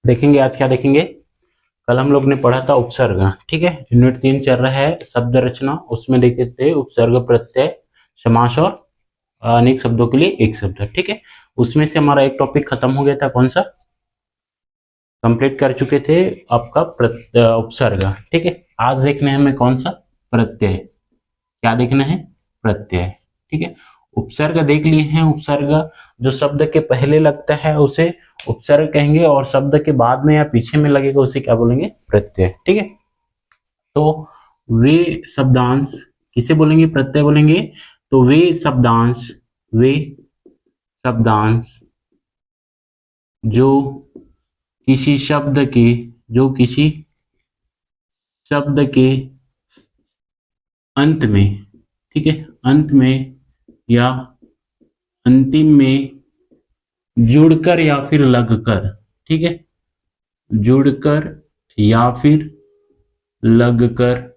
देखेंगे आज क्या देखेंगे। कल हम लोग ने पढ़ा था उपसर्ग, ठीक है। यूनिट 3 चल रहा है शब्द रचना, उसमें देखे थे उपसर्ग, प्रत्यय, समास और अनेक शब्दों के लिए एक शब्द, ठीक है। उसमें से हमारा एक टॉपिक खत्म हो गया था, कौन सा, कंप्लीट कर चुके थे आपका उपसर्ग, ठीक है। आज देखना है हमें कौन सा, प्रत्यय। क्या देखना है, प्रत्यय, ठीक है। उपसर्ग देख लिए हैं। उपसर्ग जो शब्द के पहले लगता है उसे उपसर्ग कहेंगे, और शब्द के बाद में या पीछे में लगेगा उसे क्या बोलेंगे, प्रत्यय, ठीक है। तो वे शब्दांश किसे बोलेंगे, प्रत्यय बोलेंगे। तो वे शब्दांश जो किसी शब्द के अंत में, ठीक है, अंत में या अंतिम में जुड़कर या फिर लगकर, ठीक है, जुड़कर या फिर लगकर,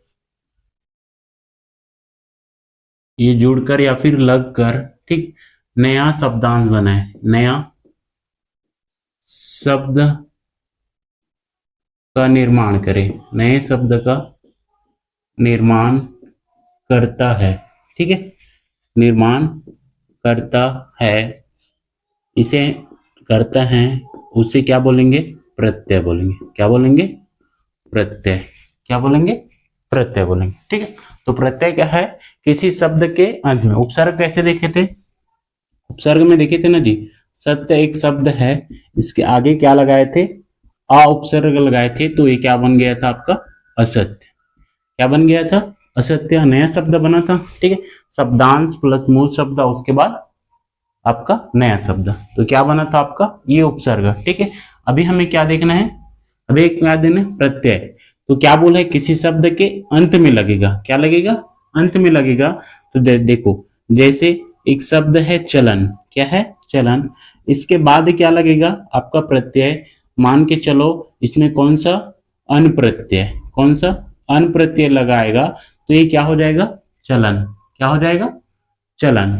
ये जुड़कर या फिर लगकर, ठीक, नया शब्दांश बनाए, नया शब्द का निर्माण करे, नए शब्द का निर्माण करता है, ठीक है, निर्माण करता है, इसे करता है, उसे क्या बोलेंगे, प्रत्यय बोलेंगे। क्या बोलेंगे, प्रत्यय। क्या बोलेंगे, प्रत्यय बोलेंगे, ठीक है। तो प्रत्यय क्या है, किसी शब्द के अंत में। उपसर्ग कैसे देखे थे, उपसर्ग में देखे थे ना जी, सत्य एक शब्द है, इसके आगे क्या लगाए थे, अ उपसर्ग लगाए थे, तो ये क्या बन गया था आपका, असत्य। क्या बन गया था, असत्य, नया शब्द बना था, ठीक है। शब्दांश प्लस मूल शब्द, उसके बाद आपका नया शब्द, तो क्या बना था आपका, ये उपसर्ग, ठीक है। अभी हमें क्या देखना है, अभी क्या देना है, प्रत्यय। तो क्या बोला है, किसी शब्द के अंत में लगेगा। क्या लगेगा, अंत में लगेगा। तो देखो, जैसे एक शब्द है चलन, क्या है, चलन, इसके बाद क्या लगेगा आपका, प्रत्यय। मान के चलो इसमें कौन सा, अन प्रत्यय, कौन सा, अन प्रत्यय लगाएगा, तो ये क्या हो जाएगा, चलन। क्या हो जाएगा, चलन।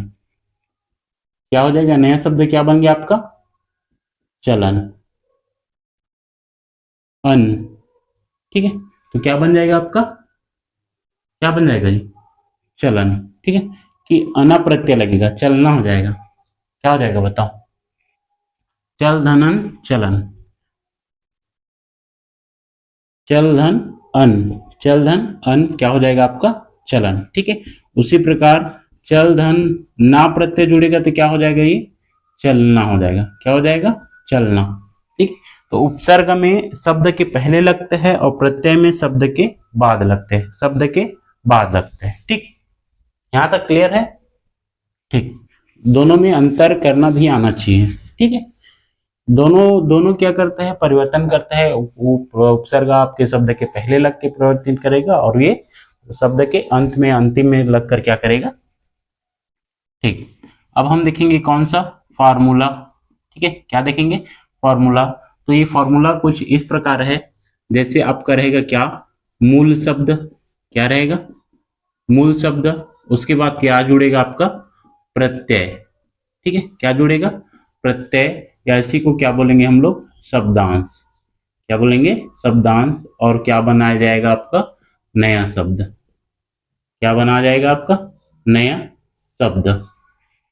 क्या हो जाएगा, नया शब्द क्या बन गया आपका, चलन, अन, ठीक है। तो क्या बन जाएगा आपका, क्या बन जाएगा जी, चलन, ठीक है। कि अना प्रत्यय लगेगा, चलना हो जाएगा। क्या हो जाएगा बताओ, चल धनन चलन, चल धन अन, चल धन अन क्या हो जाएगा आपका, चलन, ठीक है। उसी प्रकार चल धन ना प्रत्यय जुड़ेगा तो क्या हो जाएगा, ये चलना हो जाएगा। क्या हो जाएगा, चलना, ठीक। तो उपसर्ग में शब्द के पहले लगते हैं और प्रत्यय में शब्द के बाद लगते हैं, शब्द के बाद लगते हैं, ठीक। यहां तक क्लियर है, ठीक। दोनों में अंतर करना भी आना चाहिए, ठीक है। दोनों दोनों क्या करता है, परिवर्तन करता है। उपसर्ग आपके शब्द के पहले लग के परिवर्तित करेगा, और ये शब्द के अंत में, अंतिम में लग कर क्या करेगा, ठीक। अब हम देखेंगे कौन सा, फार्मूला, ठीक है। क्या देखेंगे, फार्मूला। तो ये फार्मूला कुछ इस प्रकार है, जैसे आपका रहेगा क्या, मूल शब्द, क्या रहेगा, मूल शब्द, उसके बाद क्या जुड़ेगा आपका, प्रत्यय, ठीक है। क्या जुड़ेगा, प्रत्यय, या इसी को क्या बोलेंगे हम लोग, शब्दांश। क्या बोलेंगे, शब्दांश। और क्या बनाया जाएगा आपका, नया शब्द। क्या बनाया जाएगा आपका, नया शब्द।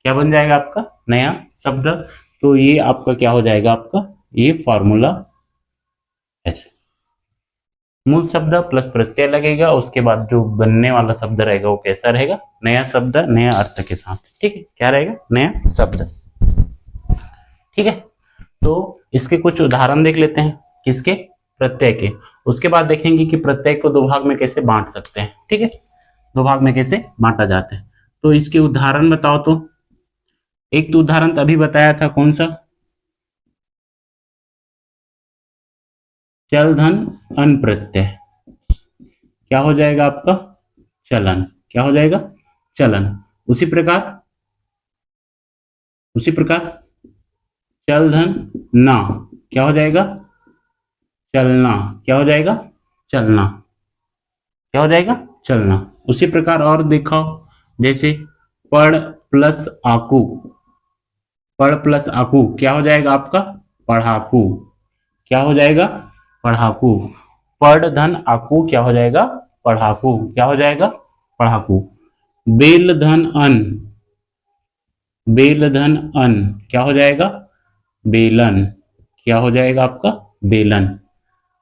क्या बन जाएगा आपका, नया शब्द। तो ये आपका क्या हो जाएगा, आपका ये फॉर्मूला ऐसे, मूल शब्द प्लस प्रत्यय लगेगा, उसके बाद जो बनने वाला शब्द रहेगा वो कैसा रहेगा, नया शब्द, नया अर्थ के साथ, ठीक है। क्या रहेगा, नया शब्द, ठीक है। तो इसके कुछ उदाहरण देख लेते हैं, किसके, प्रत्यय के। उसके बाद देखेंगे कि प्रत्यय को दो भाग में कैसे बांट सकते हैं, ठीक है, दो भाग में कैसे बांटा जाता है। तो इसके उदाहरण बताओ। तो एक तो उदाहरण तभी बताया था, कौन सा, चल धन अन प्रत्यय, क्या हो जाएगा आपका, चलन। क्या हो जाएगा, चलन। उसी प्रकार चल धन ना, क्या हो जाएगा, चलना। क्या हो जाएगा, चलना। क्या हो जाएगा, चलना। उसी प्रकार और देखो, जैसे पढ़ प्लस आकू, पढ़ प्लस आकू क्या हो जाएगा आपका, पढ़ाकू। क्या हो जाएगा? पढ़ाकू। पढ़ धन आकू क्या हो जाएगा? पढ़ाकू। क्या हो जाएगा? पढ़ाकू। बेल धन अन, बेल धन अन क्या हो जाएगा? बेलन। क्या हो जाएगा आपका? बेलन।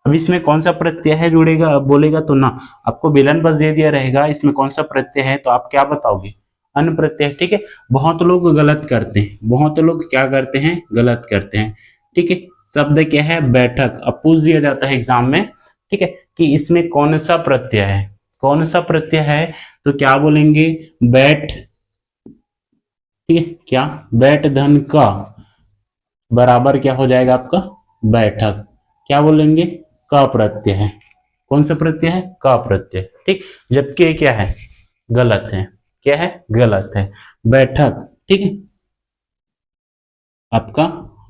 अब इसमें कौन सा प्रत्यय है जुड़ेगा? अब बोलेगा तो ना, आपको बेलन बस दे दिया रहेगा, इसमें कौन सा प्रत्यय है तो आप क्या बताओगे? अन प्रत्यय। ठीक है, बहुत लोग गलत करते हैं, बहुत लोग क्या करते हैं? गलत करते हैं। ठीक है, शब्द क्या है? बैठक। अब पूछ दिया जाता है एग्जाम में, ठीक है, कि इसमें कौन सा प्रत्यय है, कौन सा प्रत्यय है, तो क्या बोलेंगे? बैठ। ठीक है, क्या? बैठ धन का बराबर क्या हो जाएगा आपका? बैठक। क्या बोलेंगे? का प्रत्यय है। कौन सा प्रत्यय है? का प्रत्यय। ठीक, जबकि ये क्या है? गलत है। क्या है? गलत है। बैठक। ठीक है, आपका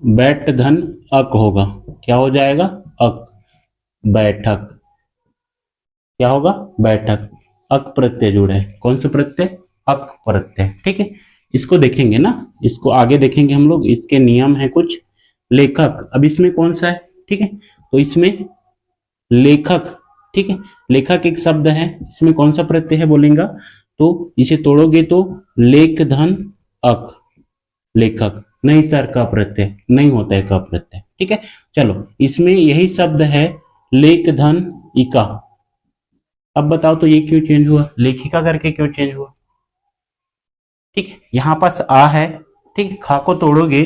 बैठ धन अक होगा। क्या हो जाएगा? अक। बैठक। क्या होगा? बैठक। अक प्रत्यय जुड़े। कौन सा प्रत्यय? अक प्रत्यय। ठीक है, इसको देखेंगे ना, इसको आगे देखेंगे हम लोग, इसके नियम है कुछ। लेखक, अब इसमें कौन सा है? ठीक है, तो इसमें लेखक। ठीक है, लेखक एक शब्द है, इसमें कौन सा प्रत्यय है बोलेगा? तो इसे तोड़ोगे तो लेख धन अक, लेखक। नहीं सर, का प्रत्यय नहीं होता है का प्रत्यय। ठीक है, चलो इसमें यही शब्द है लेख धन इका। अब बताओ तो ये क्यों चेंज हुआ? लेखिका करके क्यों चेंज हुआ? ठीक है, यहां पास आ है। ठीक है, खा को तोड़ोगे,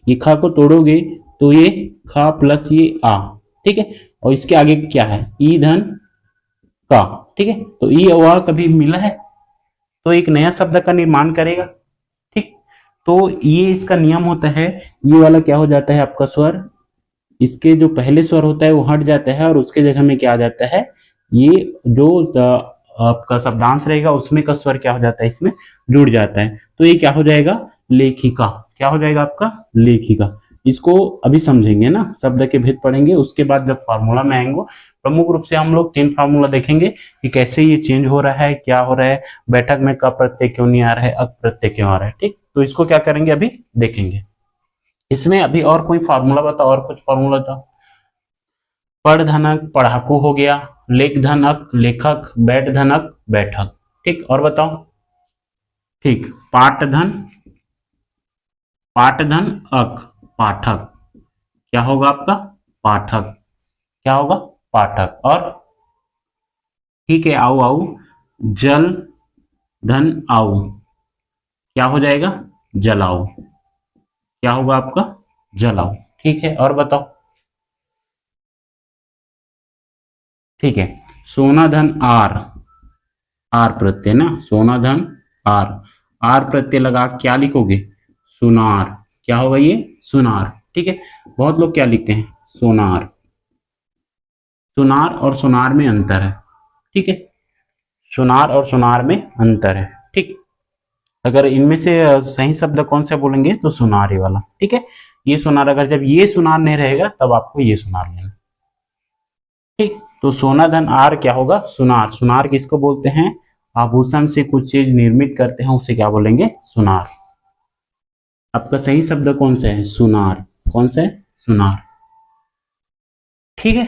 ये खा को तोड़ोगे तो ये खा प्लस ये आ। ठीक है, और इसके आगे क्या है? ई धन का। ठीक है, तो ई और आ कभी मिला है तो एक नया शब्द का निर्माण करेगा। ठीक, तो ये इसका नियम होता है। ये वाला क्या हो जाता है आपका स्वर, इसके जो पहले स्वर होता है वो हट जाता है और उसके जगह में क्या आ जाता है? ये जो आपका शब्दांश रहेगा उसमें का स्वर क्या हो जाता है? इसमें जुड़ जाता है। तो ये क्या हो जाएगा? लेखिका। क्या हो जाएगा आपका? लेखिका। इसको अभी समझेंगे ना, शब्द के भेद पढ़ेंगे, उसके बाद जब फार्मूला में आएंगे प्रमुख रूप से हम लोग 3 फार्मूला देखेंगे कि कैसे ये चेंज हो रहा है, क्या हो रहा है, बैठक में क प्रत्यय क्यों नहीं आ रहा है, अक प्रत्यय क्यों आ रहा है। ठीक, तो इसको क्या करेंगे अभी देखेंगे। इसमें अभी और कोई फार्मूला बताओ, और कुछ फार्मूला बताओ। पढ़ धनक पढ़ाकू हो गया, लेख धनक लेखक, बैठ धनक बैठक। ठीक, और बताओ। ठीक, पाठ धन अक पाठक। क्या होगा आपका? पाठक। क्या होगा? पाठक। और ठीक है, आओ आओ, जल धन आओ क्या हो जाएगा? जलाओ। क्या होगा आपका? जलाओ। ठीक है, और बताओ। ठीक है, सोना धन आर, आर प्रत्यय ना, सोना धन आर, आर प्रत्यय लगा क्या लिखोगे? सुनार। क्या होगा ये? सुनार। ठीक है, बहुत लोग क्या लिखते हैं? सोनार। सुनार और सुनार में अंतर है। ठीक है, सुनार और सुनार में अंतर है। ठीक, अगर इनमें से सही शब्द कौन सा बोलेंगे तो सुनार वाला। ठीक है, ये सुनार, अगर जब ये सुनार नहीं रहेगा तब आपको ये सुनार लेना। ठीक, तो सोना धन आर क्या होगा? सुनार। सुनार किसको बोलते हैं? आभूषण से कुछ चीज निर्मित करते हैं उसे क्या बोलेंगे? सुनार। आपका सही शब्द कौन सा है? सुनार। कौन सा है? सुनार। ठीक है,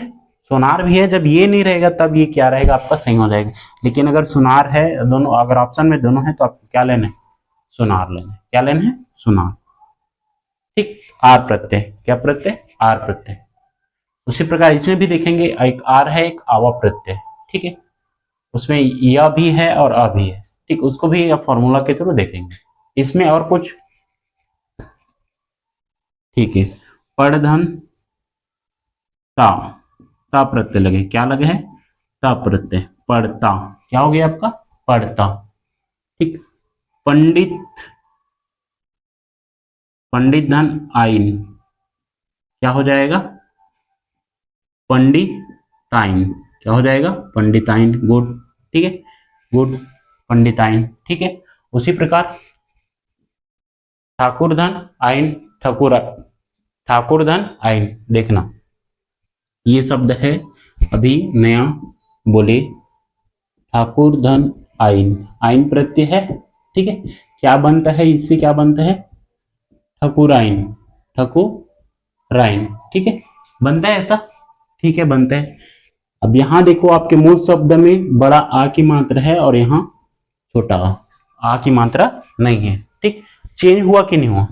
सोनार भी है, जब ये नहीं रहेगा तब ये क्या रहेगा आपका? सही हो जाएगा। लेकिन अगर सुनार है, दोनों अगर ऑप्शन में दोनों है तो आपको क्या लेना है? सुनार लेना है। क्या लेना है? सुनार। ठीक, आर प्रत्यय। क्या प्रत्यय? आर प्रत्यय। उसी प्रकार इसमें भी देखेंगे, एक आर है, एक आवा प्रत्यय। ठीक है, उसमें यह भी है और अ भी है। ठीक, उसको भी आप फॉर्मूला के थ्रू देखेंगे। इसमें और कुछ? ठीक है, पढ़धन ता, ता प्रत्यय लगे। क्या लगे है? ता प्रत्यय। पढ़ता। क्या हो गया आपका? पढ़ता। ठीक, पंडित, पंडित धन आइन क्या हो जाएगा? पंडिताइन। क्या हो जाएगा? पंडिताइन। गुड। ठीक है, गुड, पंडिताइन। ठीक है, उसी प्रकार ठाकुर धन आइन, ठाकुर, ठाकुर धन आइन। देखना, ये शब्द है अभी नया बोले, ठाकुर धन आइन, आइन प्रत्यय है। ठीक है, क्या बनता है इससे? क्या बनता है? ठकुराइन, ठकुराइन। ठीक है, बनता है ऐसा, ठीक है बनता है। अब यहां देखो आपके मूल शब्द में बड़ा आ की मात्रा है और यहाँ छोटा आ की मात्रा नहीं है, ठीक। चेंज हुआ कि नहीं हुआ,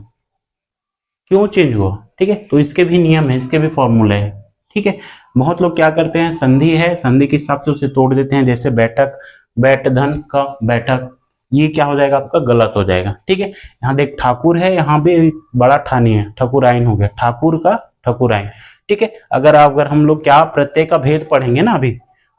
क्यों चेंज हुआ, ठीक है। तो इसके भी नियम है, इसके भी फॉर्मूले है, ठीक है। बहुत लोग क्या करते हैं, संधि है, संधि के हिसाब से उसे तोड़ देते हैं, जैसे बैठक, बैठ धन का बैठक, ये क्या हो जाएगा आपका, गलत हो जाएगा, ठीक है। यहाँ देख ठाकुर है, यहाँ पे बड़ा ठानी है, ठकुराइन हो गया, ठाकुर का ठकुराइन, ठीक है। अगर हम लोग क्या प्रत्यय का भेद पढ़ेंगे ना, अभी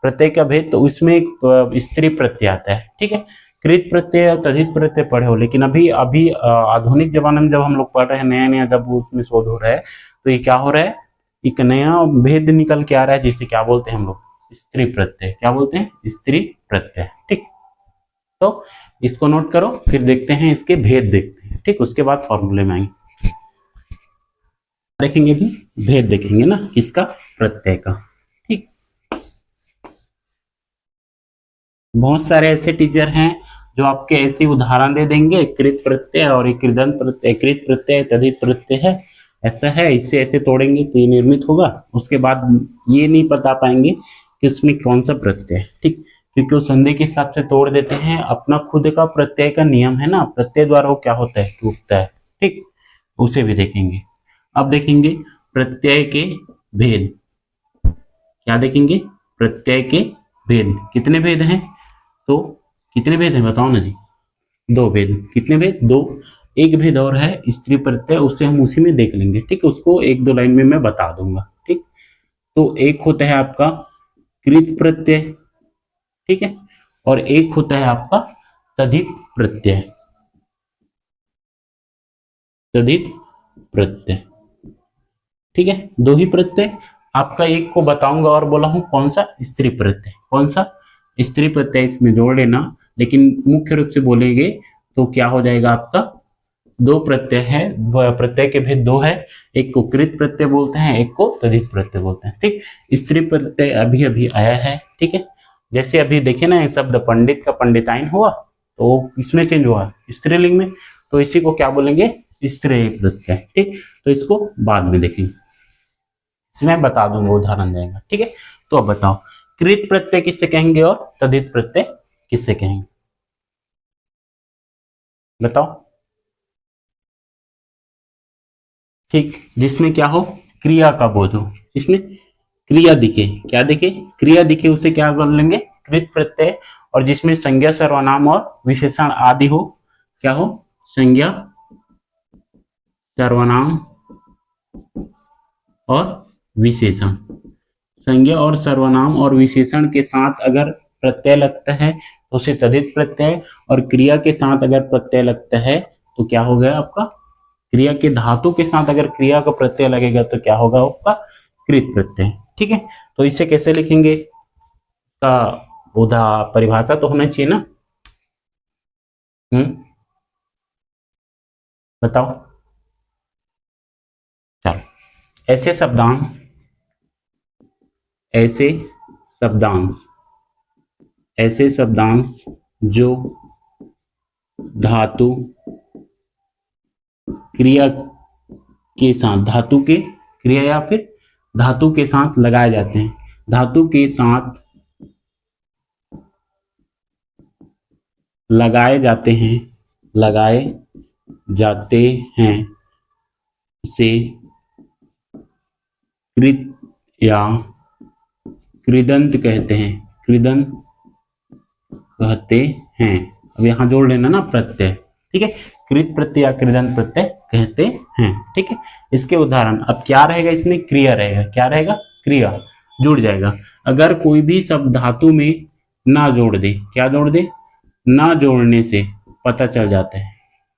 प्रत्यय का भेद, तो उसमें एक स्त्री प्रत्यय आता है, ठीक है। कृत प्रत्यय और तद्धित प्रत्यय पढ़े हो, लेकिन अभी अभी आधुनिक जमाने में जब हम लोग पढ़ रहे हैं, नया नया जब उसमें शोध हो रहा है, तो ये क्या हो रहा है, एक नया भेद निकल के आ रहा है, जिसे क्या बोलते हैं हम लोग, स्त्री प्रत्यय, क्या बोलते हैं, स्त्री प्रत्यय, ठीक। तो इसको नोट करो, फिर देखते हैं इसके भेद देखते हैं, ठीक। उसके बाद फॉर्मूले में आएंगे, देखेंगे भी भेद देखेंगे ना किसका, प्रत्यय का, ठीक। बहुत सारे ऐसे टीचर हैं जो आपके ऐसे उदाहरण दे देंगे, कृत प्रत्यय और कृदंत प्रत्यय, कृत प्रत्यय तद्धित प्रत्यय है, ऐसा है, इससे ऐसे तोड़ेंगे तो ये निर्मित होगा। उसके बाद ये नहीं बता पाएंगे कि उसमें कौन सा प्रत्यय है, ठीक, क्योंकि वो संधि के हिसाब से तोड़ देते हैं। अपना खुद का प्रत्यय का नियम है ना, प्रत्यय द्वारा वो क्या होता है, टूटता है, ठीक। उसे भी देखेंगे। अब देखेंगे प्रत्यय के भेद, क्या देखेंगे, प्रत्यय के भेद, कितने भेद हैं, तो कितने भेद हैं बताओ ना जी, दो भेद, कितने भेद, दो। एक भेद और है स्त्री प्रत्यय, उससे हम उसी में देख लेंगे, ठीक। उसको एक दो लाइन में मैं बता दूंगा, ठीक। तो एक होता है आपका कृत प्रत्यय, ठीक है, और एक होता है आपका तद्धित प्रत्यय, तद्धित प्रत्यय, ठीक है। दो ही प्रत्यय आपका, एक को बताऊंगा और बोला हूं कौन सा, स्त्री प्रत्यय, कौन सा, स्त्री प्रत्यय, इसमें जोड़ लेना। लेकिन मुख्य रूप से बोलेंगे तो क्या हो जाएगा आपका, दो प्रत्यय है, प्रत्यय के भेद दो है, एक को कृत प्रत्यय बोलते हैं, एक को तद्धित प्रत्यय बोलते हैं, ठीक। स्त्री प्रत्यय अभी अभी आया है, ठीक है। जैसे अभी देखे ना, ये शब्द पंडित का पंडिताइन हुआ, तो किसमें चेंज हुआ, स्त्रीलिंग में, तो इसी को क्या बोलेंगे, स्त्री प्रत्यय, ठीक। तो इसको बाद में देखेंगे, इसमें बता दूंगा, उदाहरण देगा, ठीक है। तो अब बताओ कृत प्रत्यय किससे कहेंगे और तद्धित प्रत्यय किससे कहेंगे, बताओ, ठीक। जिसमें क्या हो, क्रिया का बोध हो, इसमें क्रिया दिखे, क्या दिखे, क्रिया दिखे, उसे क्या कर लेंगे, कृत प्रत्यय। और जिसमें संज्ञा सर्वनाम और विशेषण आदि हो, क्या हो, संज्ञा सर्वनाम और विशेषण, संज्ञा और सर्वनाम और विशेषण के साथ अगर प्रत्यय लगता है तो उसे तद्धित प्रत्यय, और क्रिया के साथ अगर प्रत्यय लगता है तो क्या हो गया आपका, क्रिया के धातु के साथ अगर क्रिया का प्रत्यय लगेगा तो क्या होगा आपका, कृत प्रत्यय, ठीक है। तो इसे कैसे लिखेंगे, का परिभाषा तो होना चाहिए ना, बताओ, चलो, ऐसे शब्दांश, ऐसे शब्दांश, ऐसे शब्दांश जो धातु क्रिया के साथ, धातु के क्रिया या फिर धातु के साथ लगाए जाते हैं, धातु के साथ लगाए जाते हैं, लगाए जाते हैं, से कृत या कृदंत कहते हैं, कृदंत कहते हैं। अब यहां जोड़ लेना ना प्रत्यय, ठीक है, कृत प्रत्यय या कृदंत प्रत्यय कहते हैं, ठीक है। इसके उदाहरण, अब क्या रहेगा इसमें, क्रिया रहेगा, क्या रहेगा, क्रिया, जुड़ जाएगा। अगर कोई भी शब्द धातु में ना जोड़ दे, क्या जोड़ दे, ना जोड़ने से पता चल जाता है,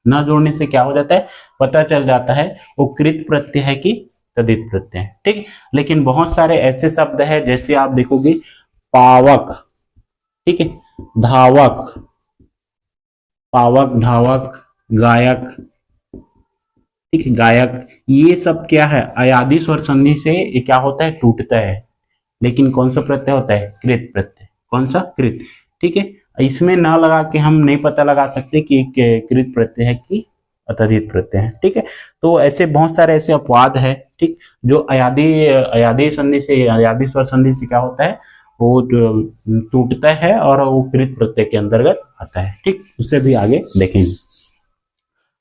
ना जोड़ने से क्या हो जाता है, पता चल जाता है वो कृत प्रत्यय है कि तद्धित प्रत्यय है, ठीक। लेकिन बहुत सारे ऐसे शब्द है, जैसे आप देखोगे पावक, ठीक है, धावक, पावक, धावक, गायक, ठीक है, गायक, ये सब क्या है, अयादि स्वर संधि से ये क्या होता है, टूटता है। लेकिन कौन सा प्रत्यय होता है, कृत प्रत्यय, कौन सा, कृत, ठीक है। इसमें ना लगा के हम नहीं पता लगा सकते कि कृत प्रत्यय है कि तद्धित प्रत्यय है। ठीक है, तो ऐसे बहुत सारे ऐसे अपवाद है, ठीक, जो अयादी संधि से, अयादी स्वर संधि से क्या होता है, वो टूटता है और वो कृत प्रत्यय के अंतर्गत आता है। ठीक, उससे भी आगे देखेंगे।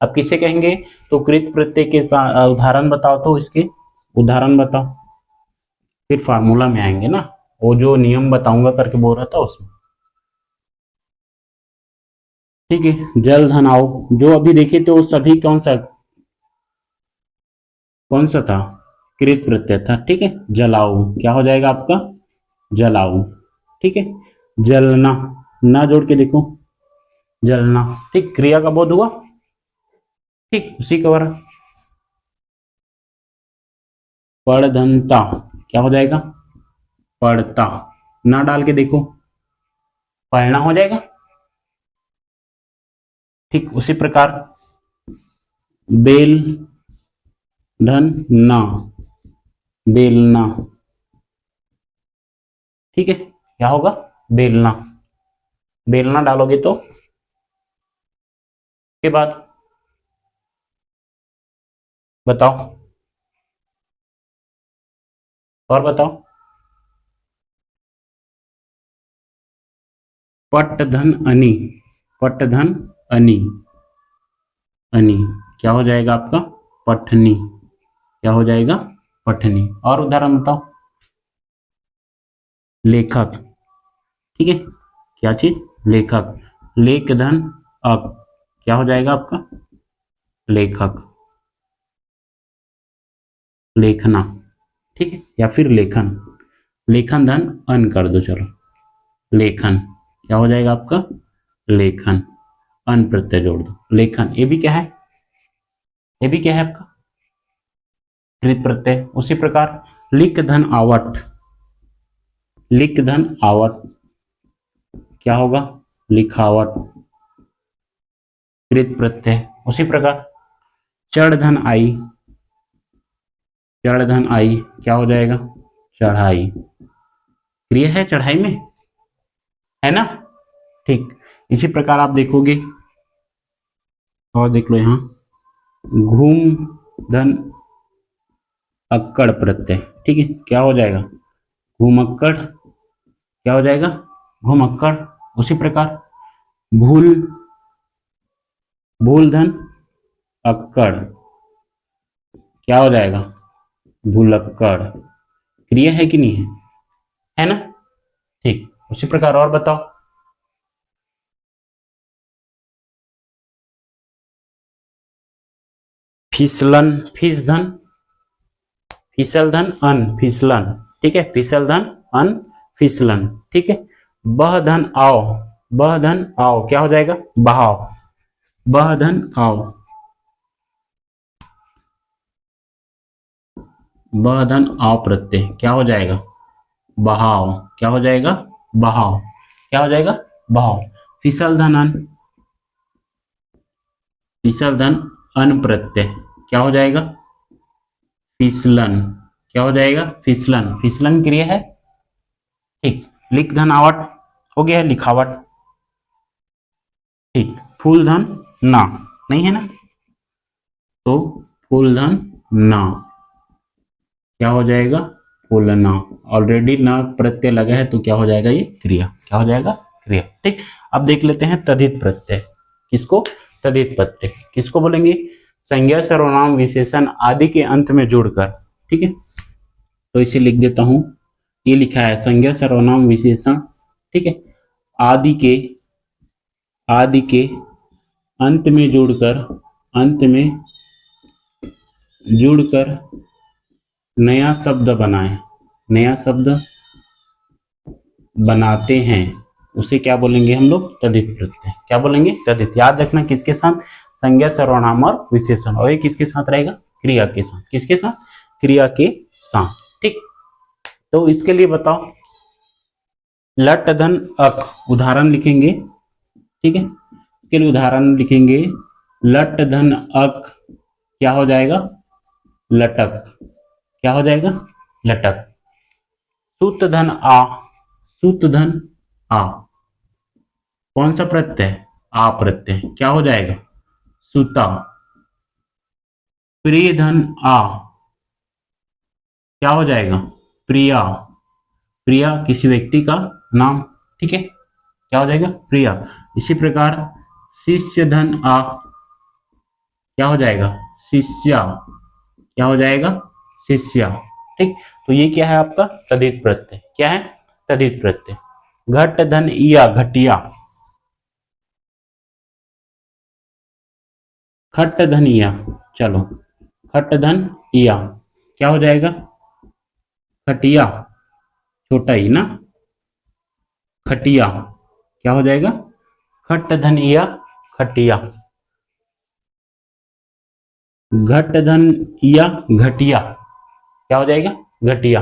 अब किसे कहेंगे, तो कृत प्रत्यय के उदाहरण बताओ, तो इसके उदाहरण बताओ, फिर फार्मूला में आएंगे ना, वो जो नियम बताऊंगा करके बोल रहा था उसमें। ठीक है, जल धन आओ, जो अभी देखे थे वो सभी कौन सा था, कृत प्रत्यय था। ठीक है, जलाओ क्या हो जाएगा आपका, जलाओ। ठीक है, जलना, ना जोड़ के देखो, जलना। ठीक, क्रिया का बोध हुआ। ठीक, उसी का वर्ग। पढ़धनता क्या हो जाएगा, पढ़ता, ना डाल के देखो, पढ़ना हो जाएगा। ठीक, उसी प्रकार बेल धन ना, बेलना। ठीक है, क्या होगा, बेलना, बेलना डालोगे तो के बाद बताओ, और बताओ। पटधन अनि, पटधन अनि, अनि क्या हो जाएगा आपका, पठनी, क्या हो जाएगा, पठनी। और उदाहरण बताओ, लेखक। ठीक है, क्या चीज, लेखक। लेख धन अक क्या हो जाएगा आपका, लेखक, लेखना। ठीक है, या फिर लेखन, लेखन धन अन कर दो, चलो लेखन क्या हो जाएगा आपका, लेखन, अन प्रत्यय जोड़ दो, लेखन। ये भी क्या है, ये भी क्या है आपका, कृत प्रत्यय। उसी प्रकार लिख धन आवट, लिख धन आवट क्या होगा, लिखावट, कृत प्रत्यय। उसी प्रकार चढ़ धन आई, चढ़ धन आई क्या हो जाएगा, चढ़ाई, क्रिया है चढ़ाई में, है ना। ठीक, इसी प्रकार आप देखोगे, और देख लो यहां, घूम धन अक्कड़ प्रत्यय। ठीक है, क्या हो जाएगा, घूमक्कड़, क्या हो जाएगा, घूमक्कड़। उसी प्रकार भूल, भूल धन अक्कड़ क्या हो जाएगा, भूलक्कड़, क्रिया है कि नहीं है ना। ठीक, उसी प्रकार और बताओ, फिसलन, फिस धन, फिसल धन अन, फिसलन। ठीक है, फिसल धन अन, फिसलन। ठीक है, बह धन आओ, बह धन आओ क्या हो जाएगा, बहाव, बह धन आओ, बह धन आओ प्रत्यय क्या हो जाएगा, बहाव, क्या हो जाएगा, बहाव, क्या हो जाएगा, बहाव। फिसल धन अन, फिसल धन अन प्रत्यय क्या हो जाएगा, फिसलन, क्या हो जाएगा, फिसलन, फिसलन क्रिया है। ठीक, लिख धन आवट हो गया है, लिखावट। ठीक, फूल धन ना, नहीं है ना, तो फूल धन ना क्या हो जाएगा, फूलना। ऑलरेडी ना प्रत्यय लगा है तो क्या हो जाएगा, ये क्रिया, क्या हो जाएगा, क्रिया। ठीक, अब देख लेते हैं तद्धित प्रत्यय, किसको, तद्धित प्रत्यय किसको बोलेंगे, संज्ञा सर्वनाम विशेषण आदि के अंत में जुड़कर। ठीक है, तो इसे लिख देता हूं, ये लिखा है संज्ञा सर्वनाम विशेषण, ठीक है, आदि के अंत में जुड़कर, अंत में जुड़कर नया शब्द बनाए, नया शब्द बनाते हैं, उसे क्या बोलेंगे हम लोग, तद्धित प्रत्यय। क्या बोलेंगे, तद्धित। याद रखना किसके साथ, संज्ञा सर्वनाम और विशेषण, और ये किसके साथ रहेगा, क्रिया के साथ, किसके साथ, क्रिया के साथ। ठीक, तो इसके लिए बताओ, लट धन अक, उदाहरण लिखेंगे। ठीक है, इसके लिए उदाहरण लिखेंगे, लट धन अक क्या हो जाएगा, लटक, क्या हो जाएगा, लटक। सूत धन आ, सूत धन आ कौन सा प्रत्यय, आ प्रत्यय क्या हो जाएगा, सूता, प्रिय धन आ, क्या हो जाएगा? प्रिया। प्रिया किसी व्यक्ति का नाम, ठीक है, क्या हो जाएगा? प्रिया। इसी प्रकार शिष्य धन आ, क्या हो जाएगा? शिष्या। क्या हो जाएगा? शिष्या। ठीक, तो ये क्या है आपका? तद्धित प्रत्यय। क्या है? तद्धित प्रत्यय। घट धन इया, घटिया। खट धन इया, चलो, खट धन इया क्या हो जाएगा? खटिया, छोटा ही ना, खटिया क्या हो जाएगा? खट धन इया, खटिया। घट धन इया, घटिया क्या हो जाएगा? घटिया।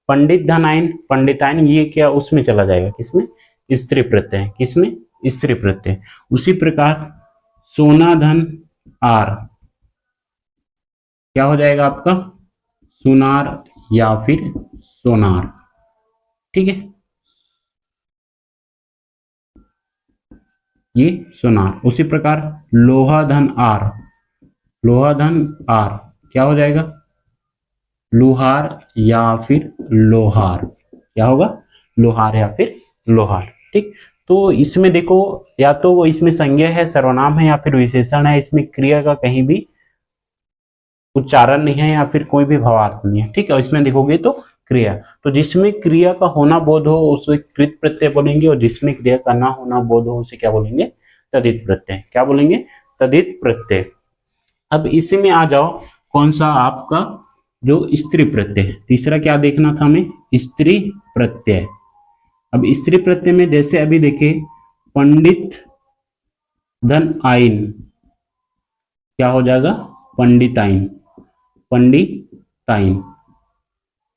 पंडित धन आयन, पंडितायन, ये क्या उसमें चला जाएगा? किसमें? स्त्री प्रत्यय। किसमें? स्त्री प्रत्यय। उसी प्रकार सोना धन आर, क्या हो जाएगा आपका? सुनार या फिर सोनार। ठीक है, ये सोनार। उसी प्रकार लोहा धन आर, लोहा धन आर क्या हो जाएगा? लोहार या फिर लोहार। क्या होगा? लोहार या फिर लोहार। ठीक, तो इसमें देखो, या तो वो इसमें संज्ञा है, सर्वनाम है, या फिर विशेषण है। इसमें क्रिया का कहीं भी उच्चारण नहीं है या फिर कोई भी भावार्थ नहीं है। ठीक है, इसमें देखोगे तो क्रिया, तो जिसमें क्रिया का होना बोध हो उसे कृत प्रत्यय बोलेंगे, और जिसमें क्रिया का ना होना बोध हो उसे क्या बोलेंगे? तद्धित प्रत्यय। क्या बोलेंगे? तद्धित प्रत्यय। अब इसी में आ जाओ, कौन सा आपका? जो स्त्री प्रत्यय। तीसरा क्या देखना था हमें? स्त्री प्रत्यय। अब स्त्री प्रत्यय में जैसे अभी देखे, पंडित धन आइन क्या हो जाएगा? पंडिताइन, पंडिताइन।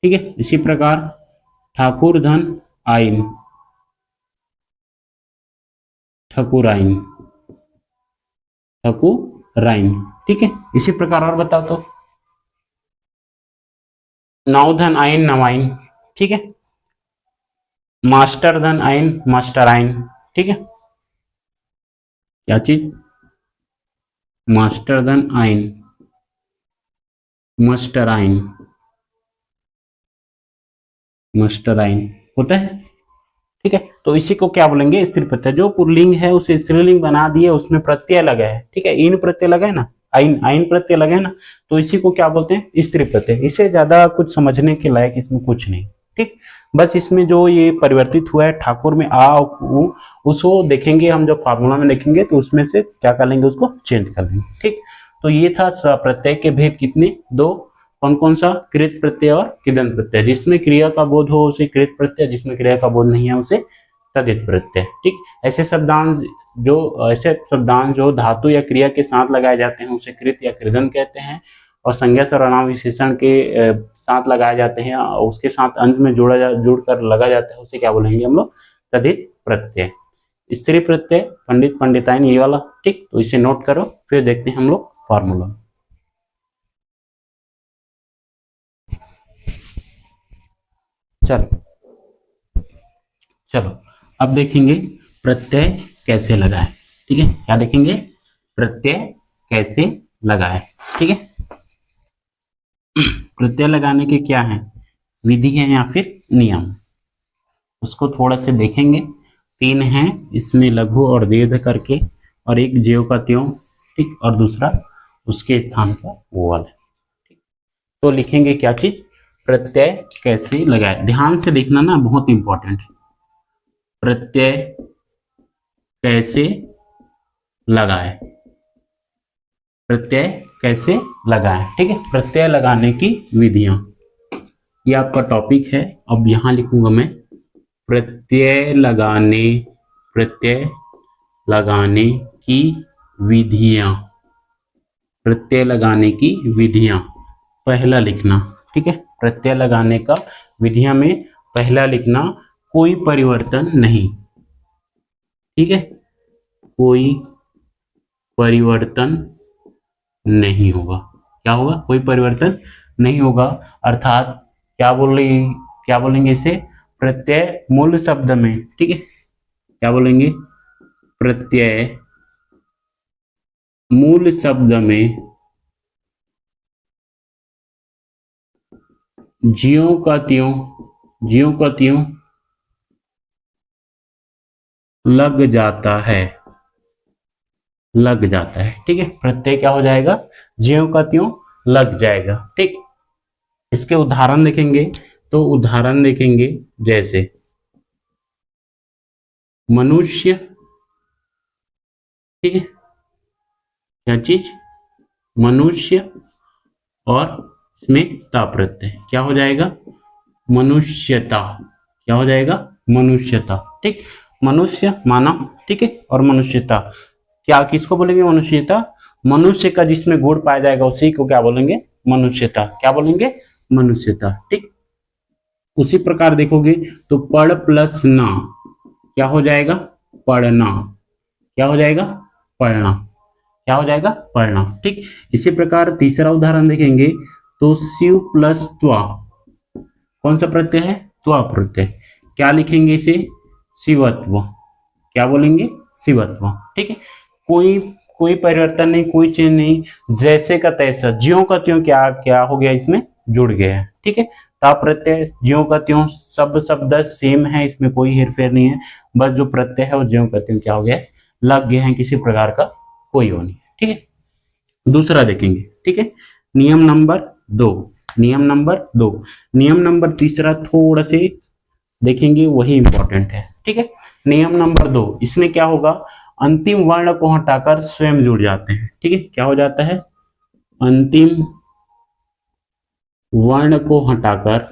ठीक है, इसी प्रकार ठाकुर धन आइन, ठकुराइन, ठकुराइन। ठीक है, इसी प्रकार और बताओ तो, नौ धन आइन, नवाइन। ठीक है, मास्टर धन आइन, मास्टराइन। ठीक है, क्या चीज? मास्टर धन आइन, मस्टराइन, मस्टराइन होता है। ठीक है, तो इसी को क्या बोलेंगे? स्त्री प्रत्यय। जो पुल्लिंग है उसे स्त्रीलिंग बना दिए, उसमें प्रत्यय लगा है। ठीक है, इन प्रत्यय लगा है ना, आइन, आइन प्रत्यय लगे ना, तो इसी को क्या बोलते हैं? स्त्री प्रत्यय। इसे ज्यादा कुछ समझने के लायक इसमें कुछ नहीं। ठीक, बस इसमें जो ये परिवर्तित हुआ है ठाकुर में आ उ, उसको देखेंगे हम, जब फार्मूला में देखेंगे तो उसमें से क्या कर लेंगे? उसको चेंज कर लेंगे। ठीक, तो ये था प्रत्यय के भेद कितने? दो। कौन कौन सा? कृत प्रत्यय और किदंत प्रत्यय। जिसमें क्रिया का बोध हो उसे कृत प्रत्यय, जिसमें क्रिया का बोध नहीं है उसे तद्धित प्रत्यय। ठीक, ऐसे शब्दांश जो धातु या क्रिया के साथ लगाए जाते हैं उसे कृत या कृदंत कहते हैं, और संज्ञा सर्वनाम विशेषण के साथ लगाए जाते हैं, उसके साथ अंत में जुड़कर लगा जाता है, उसे क्या बोलेंगे हम लोग? तद्धित प्रत्यय। स्त्री प्रत्यय, पंडित, पंडिताइन, ये वाला। ठीक, तो इसे नोट करो, फिर देखते हैं हम लोग फॉर्मूला। चलो चलो, अब देखेंगे प्रत्यय कैसे लगाए। ठीक है, क्या देखेंगे? प्रत्यय कैसे लगाए। ठीक है, प्रत्यय लगाने के क्या है? विधि है या फिर नियम, उसको थोड़ा से देखेंगे। तीन हैं इसमें, लघु और दीर्घ करके, और एक ज्यों का त्यों। ठीक, और दूसरा उसके स्थान पर वो वाला। ठीक, तो लिखेंगे क्या चीज? प्रत्यय कैसे लगाए। ध्यान से देखना ना, बहुत इंपॉर्टेंट है। प्रत्यय कैसे लगाए, प्रत्यय कैसे लगाए। ठीक है, प्रत्यय लगाने की विधियां, ये आपका टॉपिक है। अब यहां लिखूंगा मैं प्रत्यय लगाने की विधियां, प्रत्यय लगाने की विधियां पहला लिखना। ठीक है, प्रत्यय लगाने का विधियां में पहला लिखना, कोई परिवर्तन नहीं। ठीक है, कोई परिवर्तन नहीं होगा। क्या होगा? कोई परिवर्तन नहीं होगा। अर्थात क्या बोलेंगे इसे? प्रत्यय मूल शब्द में। ठीक है, क्या बोलेंगे? प्रत्यय मूल शब्द में ज्यों का त्यों लग जाता है, ठीक है। प्रत्यय क्या हो जाएगा, ज्यों का त्यों लग जाएगा, ठीक। इसके उदाहरण देखेंगे तो उदाहरण देखेंगे जैसे मनुष्य, ठीक है, क्या चीज, मनुष्य, और इसमें ता प्रत्यय क्या हो जाएगा, मनुष्यता, क्या हो जाएगा, मनुष्यता, ठीक। मनुष्य मानव, ठीक है, और मनुष्यता क्या किसको बोलेंगे, मनुष्यता, मनुष्य का जिसमें गुण पाया जाएगा उसी को क्या बोलेंगे, मनुष्यता, क्या बोलेंगे, मनुष्यता, ठीक। उसी प्रकार देखोगे तो पढ़ प्लस ना क्या हो जाएगा, पढ़ना, क्या हो जाएगा, पढ़ना, क्या हो जाएगा, पढ़ना, ठीक। इसी प्रकार तीसरा उदाहरण देखेंगे तो शिव प्लस त्वा, कौन सा प्रत्यय है, त्वा प्रत्यय, क्या लिखेंगे इसे, शिवत्व, क्या बोलेंगे, शिवत्व, ठीक है। कोई कोई परिवर्तन नहीं, कोई चेंज नहीं, जैसे का तैसा, ज्यों का त्यों क्या क्या हो गया, इसमें जुड़ गया है, ठीक है। ता प्रत्यय ज्यों का त्यों, सब शब्द सेम है, इसमें कोई हेरफेर नहीं है, बस जो प्रत्यय है वो ज्यों का त्यों क्या हो गया, लग गए हैं, किसी प्रकार का कोई हो नहीं, ठीक है। दूसरा देखेंगे, ठीक है, नियम नंबर 2, नियम नंबर 2, नियम नंबर तीसरा थोड़ा से देखेंगे, वही इंपॉर्टेंट है, ठीक है। नियम नंबर 2, इसमें क्या होगा, अंतिम वर्ण को हटाकर स्वयं जुड़ जाते हैं, ठीक है, क्या हो जाता है, अंतिम वर्ण को हटाकर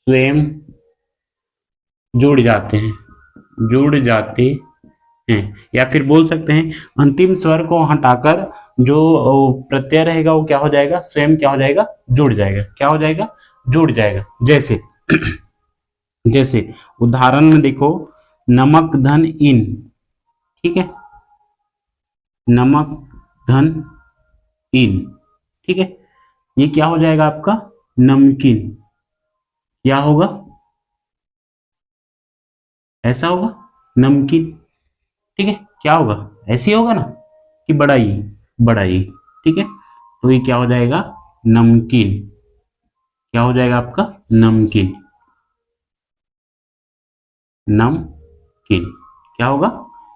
स्वयं जुड़ जाते हैं, जुड़ जाते हैं, या फिर बोल सकते हैं अंतिम स्वर को हटाकर जो प्रत्यय रहेगा वो क्या हो जाएगा, स्वयं क्या हो जाएगा, जुड़ जाएगा, क्या हो जाएगा, जुड़ जाएगा। जैसे जैसे उदाहरण में देखो, नमक धन इन, ठीक है, नमक धन इन, ठीक है, ये क्या हो जाएगा आपका, नमकीन, क्या होगा, ऐसा होगा, नमकीन, ठीक है, क्या होगा, ऐसे होगा ना, कि बड़ाई, बड़ाई, ठीक है, तो ये क्या हो जाएगा, नमकीन, क्या हो जाएगा आपका, नमकीन, नमकीन, क्या होगा,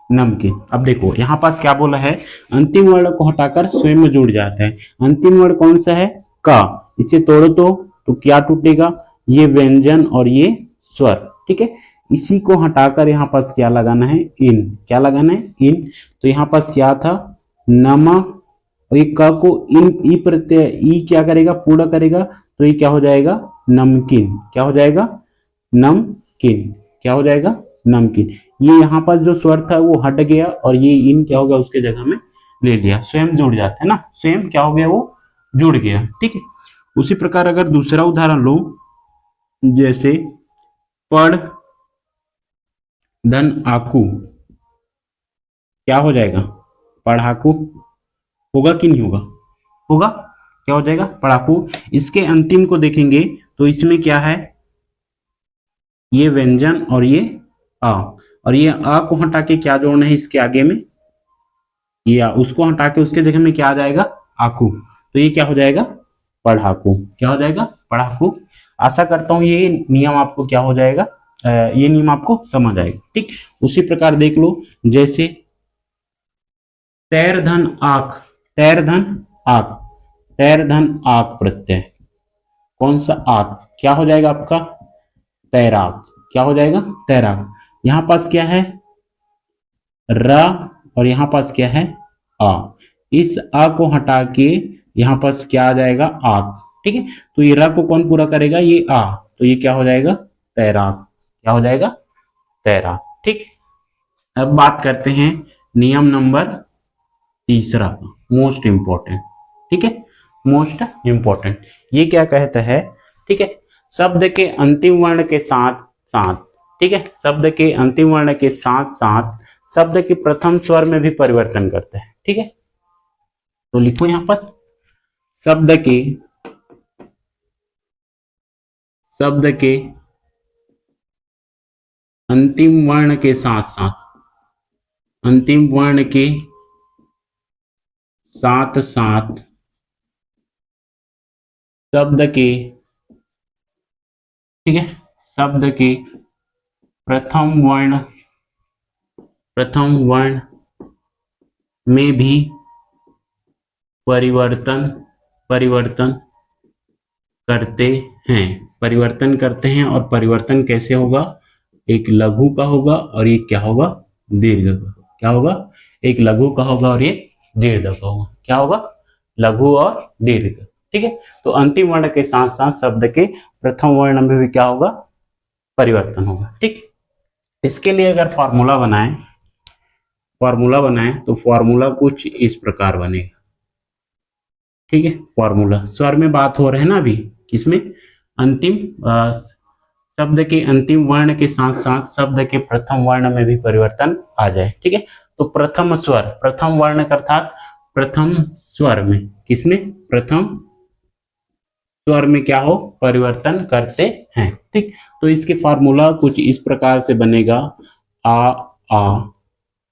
नमकीन। अब देखो यहां पास क्या बोला है, अंतिम वर्ण को हटाकर स्वयं में जुड़ जाता है, अंतिम वर्ण कौन सा है, का, इसे तोड़ो तो क्या टूटेगा, ये व्यंजन और ये स्वर, ठीक है। इसी को हटाकर यहाँ पास क्या लगाना है, इन, क्या लगाना है, इन, तो यहाँ पास क्या था, नमा, और ये क को इन, ई प्रत्यय, ई क्या करेगा, पूरा करेगा, तो ये क्या हो जाएगा, नमकीन, क्या हो जाएगा, नमकीन, क्या हो जाएगा, नमकीन। ये यहाँ पास जो स्वर था वो हट गया और ये इन क्या हो गया, उसके जगह में ले लिया, स्वयं जुड़ जाता है ना, स्वयं क्या हो गया, वो जुड़ गया, ठीक है। उसी प्रकार अगर दूसरा उदाहरण लो, जैसे पढ़ धन आकू, क्या हो जाएगा, पढ़ाकू, होगा कि नहीं होगा, होगा, क्या हो जाएगा, पढ़ाकू। इसके अंतिम को देखेंगे तो इसमें क्या है, ये व्यंजन और ये आ, और ये आ को हटा के क्या जोड़ना है इसके आगे में, या उसको हटा के उसके जगह में क्या आ जाएगा, आकू, तो ये क्या हो जाएगा, पढ़ाकू, क्या हो जाएगा, पढ़ाकू। आशा करता हूं ये नियम आपको क्या हो जाएगा, ये नियम आपको समझ आएगा, ठीक। उसी प्रकार देख लो, जैसे तैर धन आख, तैर धन आख, तैर धन आख प्रत्यय, कौन सा आख, क्या हो जाएगा आपका, तैराक, क्या हो जाएगा, तैराक। यहां पास क्या है, र, और यहां पास क्या है, आ, इस आ को हटा के यहां पास क्या आ जाएगा, आक, ठीक है। तो ये र को कौन पूरा करेगा, ये आ, तो ये क्या हो जाएगा, तैराक, क्या हो जाएगा, तैराक, ठीक। अब बात करते हैं नियम नंबर तीसरा, मोस्ट इंपॉर्टेंट, ठीक है, मोस्ट इंपॉर्टेंट। ये क्या कहता है, ठीक है, शब्द के अंतिम वर्ण के साथ साथ, ठीक है, शब्द के अंतिम वर्ण के साथ साथ शब्द के प्रथम स्वर में भी परिवर्तन करता है, ठीक है। तो लिखो यहां पर, शब्द के अंतिम वर्ण के साथ साथ, अंतिम वर्ण के साथ साथ शब्द के, ठीक है, शब्द के प्रथम वर्ण में भी परिवर्तन करते हैं और परिवर्तन कैसे होगा, एक लघु का होगा और ये क्या होगा, दीर्घ का। क्या होगा, एक लघु का होगा और ये दीर्घ का होगा। क्या होगा, लघु और दीर्घ। ठीक है, तो अंतिम वर्ण के साथ साथ शब्द के प्रथम वर्ण में भी क्या होगा, परिवर्तन होगा। ठीक, इसके लिए अगर फॉर्मूला बनाए तो फॉर्मूला कुछ इस प्रकार बनेगा। ठीक है, फॉर्मूला, स्वर में बात हो रहे है ना अभी, किसमें, अंतिम शब्द के अंतिम वर्ण के साथ साथ शब्द के प्रथम वर्ण में भी परिवर्तन आ जाए। ठीक है, तो प्रथम स्वर, प्रथम वर्ण अर्थात प्रथम स्वर में, किसमें, प्रथम स्वर में क्या हो, परिवर्तन करते हैं। ठीक, तो इसके फॉर्मूला कुछ इस प्रकार से बनेगा, आ,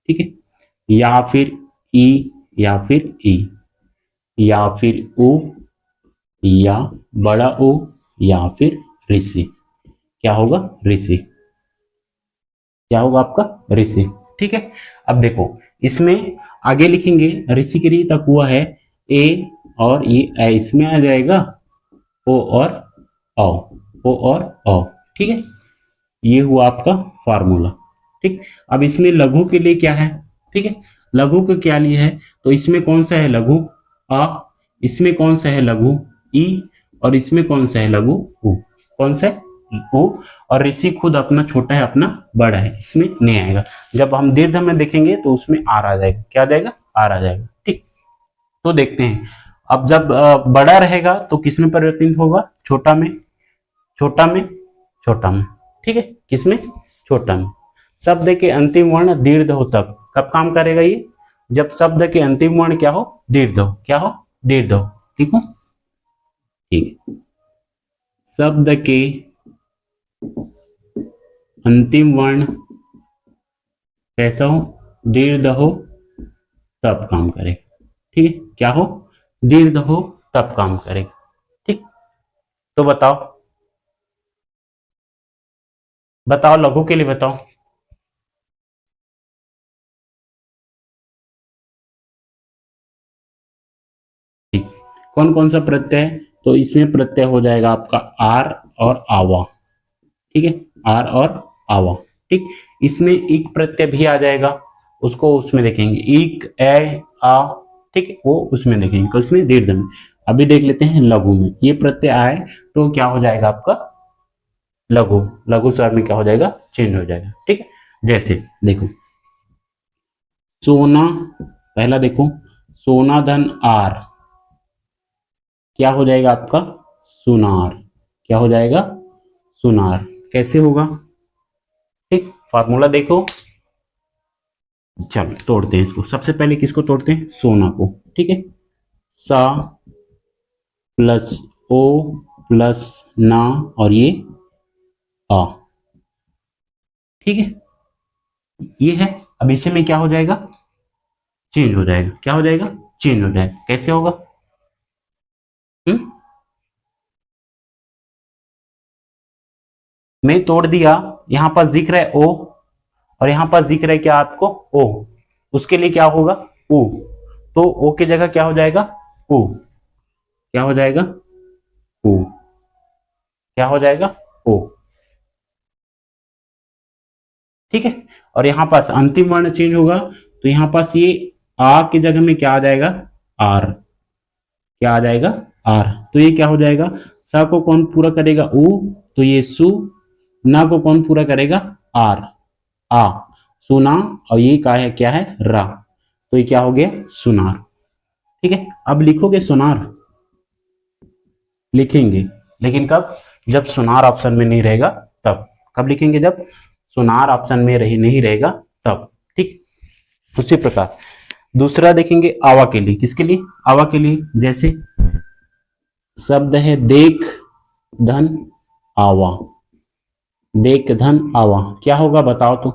ठीक है, या फिर ई, या फिर ई, या फिर उ, या बड़ा उ, या फिर ऋषि। क्या होगा, ऋषि। क्या होगा आपका, ऋषि। ठीक है, अब देखो इसमें आगे लिखेंगे, ऋषि के लिए तक हुआ है ए और ये ए, इसमें आ जाएगा ओ और औ, ओ और औ। ठीक है, ये हुआ आपका फार्मूला। ठीक, अब इसमें लघु के लिए क्या है, ठीक है, लघु के क्या लिए है, तो इसमें कौन सा है लघु, आ, इसमें कौन सा है लघु, ई, और इसमें कौन सा है लघु, उ। कौन सा है, उ, और ऋषि खुद अपना छोटा है, अपना बड़ा है, इसमें नहीं आएगा। जब हम दीर्घ में देखेंगे तो उसमें आर आ जाएगा। क्या आ जाएगा, आर आ जाएगा। ठीक, तो देखते हैं, अब जब बड़ा रहेगा तो किसमें परिवर्तित होगा, छोटा में, छोटा में, छोटा में। ठीक है, किसमें, छोटा में। शब्द के अंतिम वर्ण दीर्घ हो तब कब काम करेगा ये, जब शब्द के अंतिम वर्ण क्या हो, दीर्घ हो। क्या हो, दीर्घ हो। ठीक हो, ठीक, शब्द के अंतिम वर्ण कैसा हो, दीर्घ हो तब काम करेगा। ठीक है, क्या हो, दीर्घ हो तब काम करेगा। ठीक, तो बताओ लघु के लिए बताओ। ठीक, कौन कौन सा प्रत्यय है, तो इसमें प्रत्यय हो जाएगा आपका आर और आवा। ठीक है, आर और आवा। ठीक, इसमें इक प्रत्यय भी आ जाएगा, उसको उसमें देखेंगे, इक, ए, आ। ठीक है, वो उसमें देखेंगे, तो इसमें दीर्घ में। अभी देख लेते हैं लघु में, ये प्रत्यय आए तो क्या हो जाएगा आपका, लघु, लघु स्वर में क्या हो जाएगा, चेंज हो जाएगा। ठीक है, जैसे देखो सोना, पहला देखो सोना धन आर, क्या हो जाएगा आपका, सुनार। क्या हो जाएगा, सुनार। कैसे होगा, ठीक, फॉर्मूला देखो, चलो तोड़ते हैं इसको। सबसे पहले किसको तोड़ते हैं, सोना को। ठीक है, सा प्लस ओ प्लस ना और ये आ। ठीक है, ये है। अब इसे में क्या हो जाएगा, चेंज हो जाएगा। क्या हो जाएगा, चेंज हो जाएगा। कैसे होगा, मैं तोड़ दिया, यहां पास दिख रहा है ओ और यहां पास दिख रहा है क्या आपको, ओ। उसके लिए क्या होगा, उ। तो ओ की जगह क्या हो जाएगा, उ। क्या हो जाएगा, उ। क्या हो जाएगा, ओ। ठीक है, और यहां पास अंतिम वर्ण चेंज होगा, तो यहां पास ये आ की जगह में क्या आ जाएगा, आर। क्या आ जाएगा, आर। तो ये क्या हो जाएगा, सा को कौन पूरा करेगा, उ, तो ये सु। ना को कौन पूरा करेगा, आर, आ, सुना। और ये क्या है, रा। तो ये क्या हो गया, सुनार। ठीक है, अब लिखोगे सुनार, लिखेंगे, लेकिन कब, जब सुनार ऑप्शन में नहीं रहेगा तब। कब लिखेंगे, जब सुनार ऑप्शन में नहीं रहेगा तब। ठीक, उसी प्रकार दूसरा देखेंगे आवा के लिए। किसके लिए, आवा के लिए, जैसे शब्द है देख धन आवा, देख धन आवा। क्या होगा बताओ तो,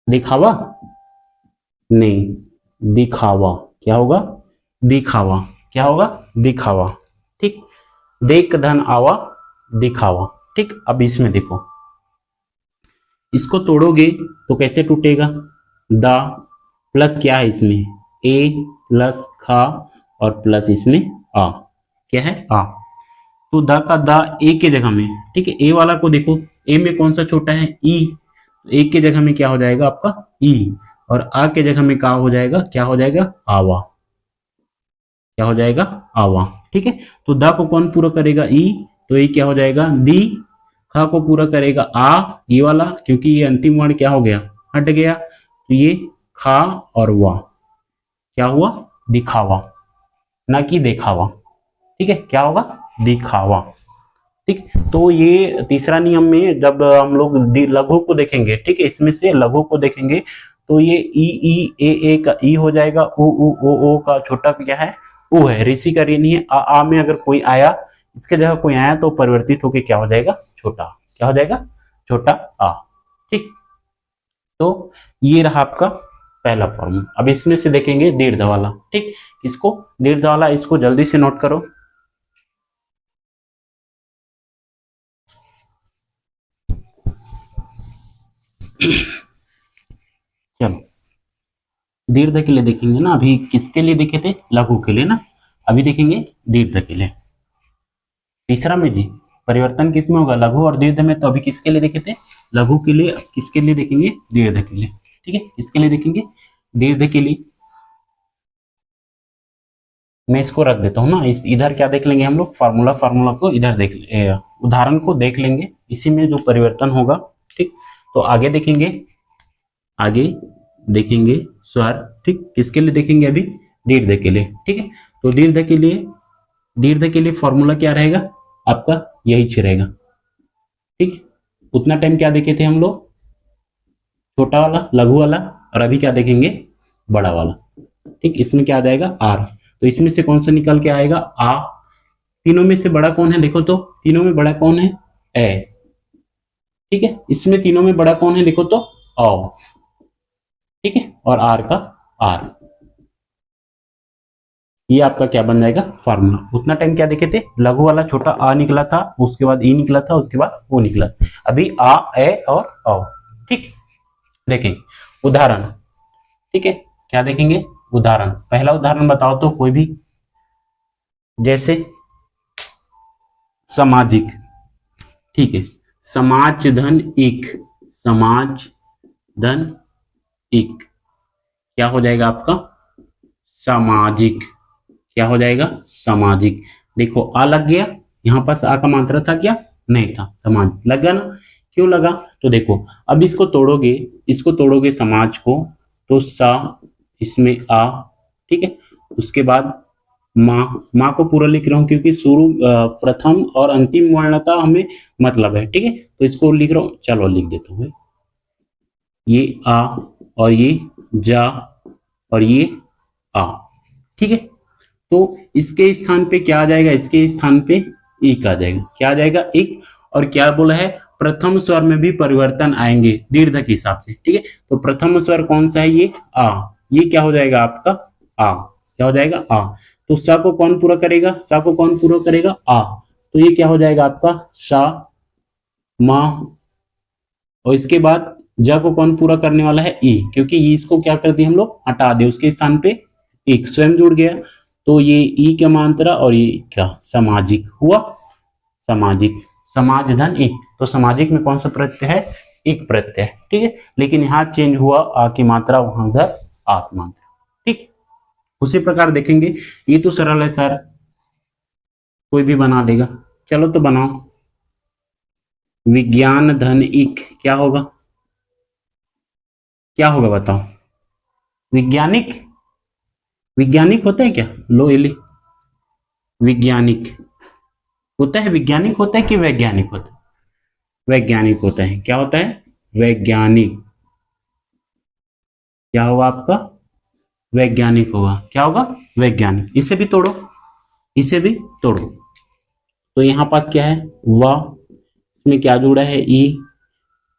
दिखावा नहीं, दिखावा। क्या होगा, दिखावा। क्या होगा, दिखावा। ठीक, देख धन आवा दिखावा। ठीक, अब इसमें देखो, इसको तोड़ोगे तो कैसे टूटेगा, द प्लस क्या है इसमें, ए प्लस खा और प्लस इसमें आ, क्या है आ। तो द का द ए के जगह में, ठीक है, ए वाला को देखो, ए में कौन सा छोटा है, ई, ए के जगह में क्या हो जाएगा आपका ई, और आ के जगह में क्या हो जाएगा, क्या हो जाएगा आवा, क्या हो जाएगा आवा। ठीक है, तो द को कौन पूरा करेगा ई, तो ये क्या हो जाएगा दी, खा को पूरा करेगा आ, ये वाला, क्योंकि ये अंतिम वर्ण क्या हो गया, हट गया, तो ये खा और वा क्या हुआ, दिखावा, ना कि देखावा। ठीक है, क्या होगा दिखावा। ठीक, तो ये तीसरा नियम में जब हम लोग लघु को देखेंगे, ठीक है, इसमें से लघु को देखेंगे तो ये ई ए का ई हो जाएगा, उ ओ का छोटा क्या है उ है, ऋषि का ऋ नहीं है, आ में अगर कोई आया, इसके जगह कोई आया तो परिवर्तित होकर क्या हो जाएगा छोटा, क्या हो जाएगा छोटा आ। ठीक, तो ये रहा आपका पहला फॉर्म। अब इसमें से देखेंगे दीर्घ वाला। ठीक, इसको दीर्घ वाला, इसको जल्दी से नोट करो। चलो, दीर्घ के लिए देखेंगे ना, अभी किसके लिए देखे थे, लघु के लिए ना, अभी देखेंगे दीर्घ के लिए। तीसरा में जी परिवर्तन किसमें होगा, लघु और दीर्घ में, तो अभी किसके लिए देखे थे, लघु के लिए, किसके लिए देखेंगे दीर्घ के लिए। ठीक है, किसके लिए देखेंगे दीर्घ के लिए, मैं इसको रख देता हूँ ना, इस इधर क्या देख लेंगे हम लोग, फार्मूला को इधर देख उदाहरण को देख लेंगे, इसी में जो परिवर्तन होगा। ठीक, तो आगे देखेंगे स्वर। ठीक, किसके लिए देखेंगे अभी, दीर्घ के लिए। ठीक है, तो दीर्घ के लिए फॉर्मूला क्या रहेगा आपका, यही रहेगा। ठीक, उतना टाइम क्या देखे थे हम लोग, छोटा वाला लघु वाला, और अभी क्या देखेंगे बड़ा वाला। ठीक, इसमें क्या आ जाएगा आर, तो इसमें से कौन सा निकल के आएगा आ। तीनों में से बड़ा कौन है, देखो तो तीनों में बड़ा कौन है ए। ठीक है, इसमें तीनों में बड़ा कौन है, देखो तो औ। ठीक है, और आर का आर, ये आपका क्या बन जाएगा फार्मूला। उतना टाइम क्या देखे थे, लघु वाला छोटा आ निकला था, उसके बाद ई निकला था, उसके बाद ओ निकला, अभी आ ए और औ। ठीक, देखेंगे उदाहरण। ठीक है, क्या देखेंगे उदाहरण, पहला उदाहरण बताओ तो कोई भी, जैसे सामाजिक। ठीक है, समाज धन एक, समाज धन एक क्या हो जाएगा आपका सामाजिक, क्या हो जाएगा सामाजिक। देखो आ लग गया, यहां पास आ का मात्रा था क्या, नहीं था, समाज लग गया ना, क्यों लगा, तो देखो अब इसको तोड़ोगे समाज को, तो सा इसमें आ। ठीक है, उसके बाद माँ को पूरा लिख रहा हूं, क्योंकि शुरू प्रथम और अंतिम वर्ण का हमें मतलब है। ठीक है, तो इसको लिख रहा हूं, चलो लिख देता हूं, ये आ और ये जा और ये आ। ठीक है, तो इसके स्थान पे क्या आ जाएगा, इसके स्थान पे एक आ जाएगा, क्या आ जाएगा एक। और क्या बोला है, प्रथम स्वर में भी परिवर्तन आएंगे दीर्घ के हिसाब से। ठीक है, तो प्रथम स्वर कौन सा है, ये आ, ये क्या हो जाएगा आपका आ, क्या हो जाएगा आ। तो सा को कौन पूरा करेगा, सा को कौन पूरा करेगा आ, तो ये क्या हो जाएगा आपका सा मा। और इसके बाद जा को कौन पूरा करने वाला है ई, क्योंकि ये इसको क्या कर दिए हम लोग हटा दे, उसके स्थान पे एक स्वयं जुड़ गया, तो ये ई का मात्रा और ये क्या सामाजिक हुआ, सामाजिक, समाज धन एक, तो सामाजिक में कौन सा प्रत्यय है, एक प्रत्यय। ठीक है, लेकिन यहाँ चेंज हुआ आ की मात्रा, वहां उधर आ की मात्रा। ठीक, उसी प्रकार देखेंगे, ये तो सरल है सर, कोई भी बना लेगा, चलो तो बनाओ। विज्ञान धन एक क्या होगा, क्या होगा बताओ, वैज्ञानिक, वैज्ञानिक होता है क्या, लो एली, वैज्ञानिक होता है, वैज्ञानिक होता है कि वैज्ञानिक होता है, वैज्ञानिक होता है, क्या होता है वैज्ञानिक, क्या होगा आपका वैज्ञानिक होगा, क्या होगा वैज्ञानिक। इसे भी तोड़ो, इसे भी तोड़ो, तो यहां पास क्या है वा, इसमें क्या जुड़ा है ई,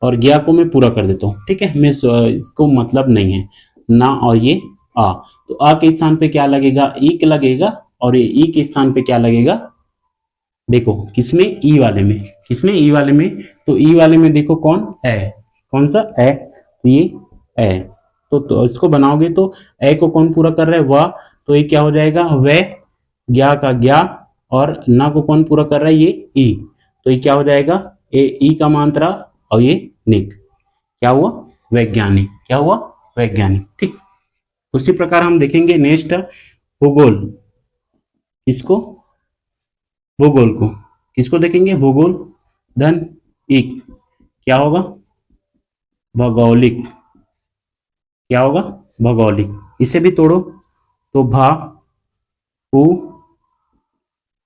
और ज्ञा को मैं पूरा कर देता हूं। ठीक है, मैं इसको मतलब नहीं है ना, और ये आ, तो आ के स्थान पे क्या लगेगा एक लगेगा, और ये ई के स्थान पे क्या लगेगा देखो किसमें, ई वाले में, किसमें, ई वाले में, तो ई वाले में देखो कौन है, कौन सा है, तो ये है। तो इसको बनाओगे तो ए को कौन पूरा कर रहा है, वह, तो ये क्या हो जाएगा, वह, ज्ञा का ज्ञा, और ना को कौन पूरा कर रहा है, ये ई, तो ये क्या हो जाएगा, ए ई का मात्रा और ये निक, क्या हुआ, वैज्ञानिक, क्या हुआ, वैज्ञानिक। ठीक, उसी प्रकार हम देखेंगे नेक्स्ट भूगोल, किसको, भूगोल को, किसको देखेंगे, भूगोल धन इक, क्या होगा, भौगोलिक, क्या होगा, भौगोलिक। इसे भी तोड़ो, तो भा उ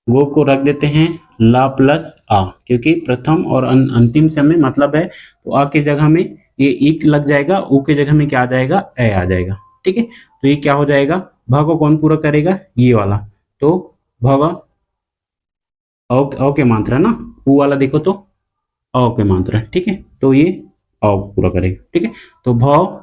वो को रख देते हैं ला प्लस आ, क्योंकि प्रथम और अंतिम से हमें मतलब है, तो आ की जगह में ये इक लग जाएगा, ऊ की जगह में क्या आ जाएगा, ए आ जाएगा। ठीक है, तो ये क्या हो जाएगा, भ को कौन पूरा करेगा, ये वाला, तो भगा औ के मात्रा ना, ऊ वाला देखो तो औ के मात्रा। ठीक है, तो ये औ पूरा करेगा। ठीक है, तो भ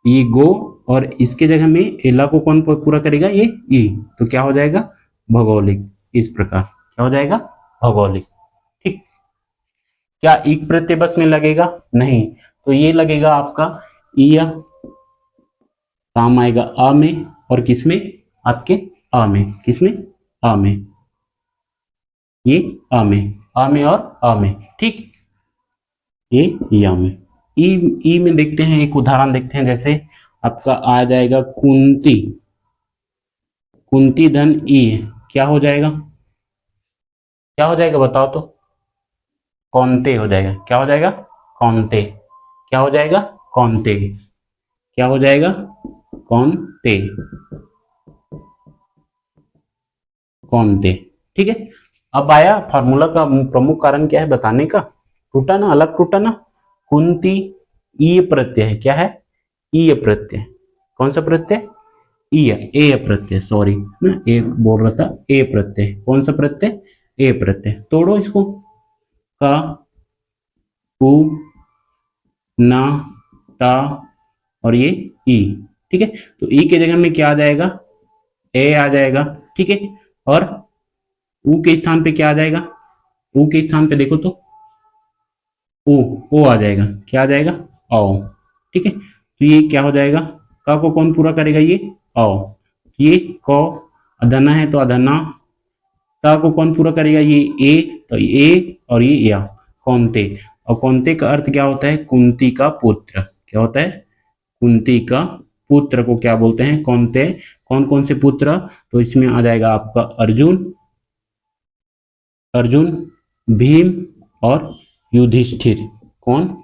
ये गो, और इसके जगह में एला को कौन पूरा करेगा, ये ई, तो क्या हो जाएगा, भौगोलिक। इस प्रकार क्या हो जाएगा, भौगोलिक। ठीक, क्या एक प्रत्यय बस में लगेगा, नहीं, तो ये लगेगा आपका ईया, काम आएगा आ में, और किसमें, आपके आ में, किसमें, आ में, ये आ में और आ में। ठीक, ये या में, ई में देखते हैं, एक उदाहरण देखते हैं, जैसे आपका आ जाएगा कुंती, कुंती धन ई, क्या हो जाएगा, क्या हो जाएगा बताओ तो, कौनते हो जाएगा, क्या हो जाएगा, कौनते, क्या हो जाएगा, कौनते, क्या हो जाएगा, कौनते, कौनते। ठीक है, अब आया फार्मूला का प्रमुख कारण क्या है बताने का, टूटा ना, अलग टूटा ना, कुंती ई प्रत्यय है, क्या है, ई प्रत्यय, कौन सा प्रत्यय, ई, ए प्रत्यय, सॉरी मैं ए बोल रहा था, ए प्रत्यय, कौन सा प्रत्यय, ए प्रत्यय। तोड़ो इसको, का, कु, ना, ता, और ये ई। ठीक है, तो ई के जगह में क्या आ जाएगा, ए आ जाएगा। ठीक है, और ऊ के स्थान पे क्या आ जाएगा, ऊ के स्थान पे देखो तो ओ आ जाएगा, क्या आ जाएगा, आओ। ठीक है, तो ये क्या हो जाएगा, का को कौन पूरा करेगा, ये आओ, ये को अधना है तो अधना, ता को कौन पूरा करेगा, ये ए, तो ए और ये या, कौनते, और कौनते का अर्थ क्या होता है, कुंती का पुत्र, क्या होता है, कुंती का पुत्र को क्या बोलते हैं, कौनते। कौन कौन से पुत्र, तो इसमें आ जाएगा आपका अर्जुन, अर्जुन, भीम और युधिष्ठिर, कौन,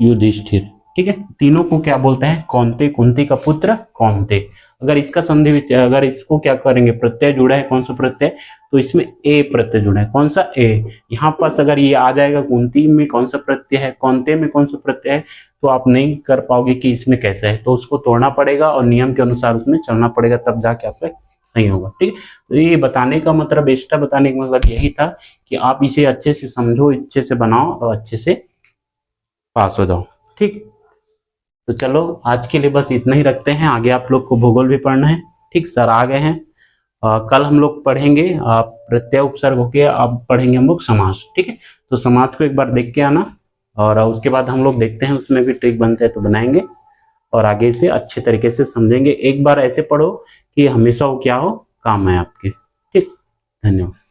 युधिष्ठिर। ठीक है, तीनों को क्या बोलते हैं, कौनते, कुंती का पुत्र कौनते। अगर इसका संधि, अगर इसको क्या करेंगे, प्रत्यय जुड़ा है, कौन सा प्रत्यय, तो इसमें ए प्रत्यय जुड़ा है, कौन सा, ए। यहाँ पास अगर ये आ जाएगा, कुंती में कौन सा प्रत्यय है, कौनते में कौन सा प्रत्यय है, तो आप नहीं कर पाओगे कि इसमें कैसा है, तो उसको तोड़ना पड़ेगा और नियम के अनुसार उसमें चलना पड़ेगा, तब जाके आपका सही होगा। ठीक है, तो ये बताने का मतलब, एक्स्ट्रा बताने का मतलब यही था कि आप इसे अच्छे से समझो, अच्छे से बनाओ और अच्छे से पास हो जाओ। ठीक, तो चलो आज के लिए बस इतना ही रखते हैं, आगे आप लोग को भूगोल भी पढ़ना है। ठीक, सर आ गए हैं, कल हम लोग पढ़ेंगे प्रत्यय उपसर्ग होके, अब पढ़ेंगे हम लोग समास। ठीक है, तो समास को एक बार देख के आना, और उसके बाद हम लोग देखते हैं उसमें भी ट्रिक बनते हैं तो बनाएंगे, और आगे से अच्छे तरीके से समझेंगे। एक बार ऐसे पढ़ो कि हमेशा वो क्या हो, काम है आपके। ठीक, धन्यवाद।